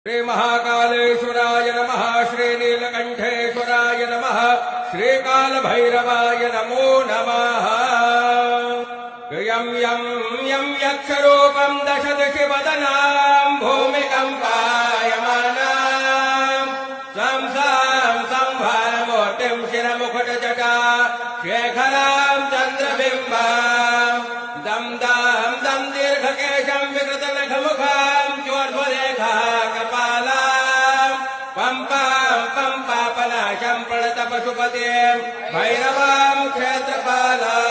श्री महाकालेश्वराय नमः। श्री नीलकंठेश्वराय नमः। श्री कालभैरवाय नमो नमः। यं यं यं यक्षरूपं दशदिशि वदनां भूमिकम्पायमानां सं सं संभारमूर्तिं शिरमुकुटजटा शेखरां चन्द्रबिम्बां दं दं दं दीर्घकेशं विकृतनखमुखां चोर्ध्वरेखा कपालां पम्पां पम्पापनाशं प्रणतपशुपतिं भैरवां क्षेत्रपालां।